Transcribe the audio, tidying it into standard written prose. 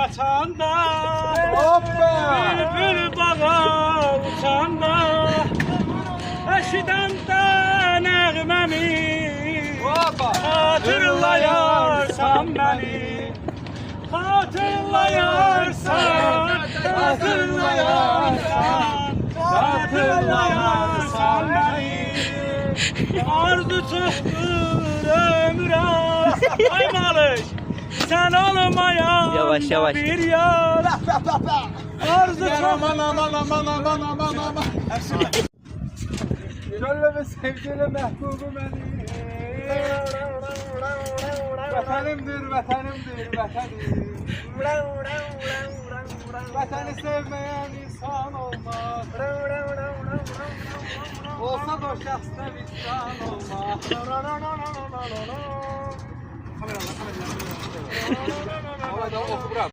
açanda, Hoppa! bülbül bağa uçanda, eşiden de nəğməmi, Hoppa! hatırlayarsan beni, hatırlayarsan, hatırlayarsan, hatırlayarsan beni. Arzu çoxdur ömrə, ay malış, sən olmayan Yavaş, yavaş. bir yar. Arzu Aman çoxdur. aman aman aman aman aman. Gönlümü sevgili mehbubum benim. Vatanımdır, vatanımdır, vatanım. Vatanı sevmeyen insan olmaz. Olsa da o şahsına vicdan olmaz. Kameralar, kameralar. Havada oku bırak.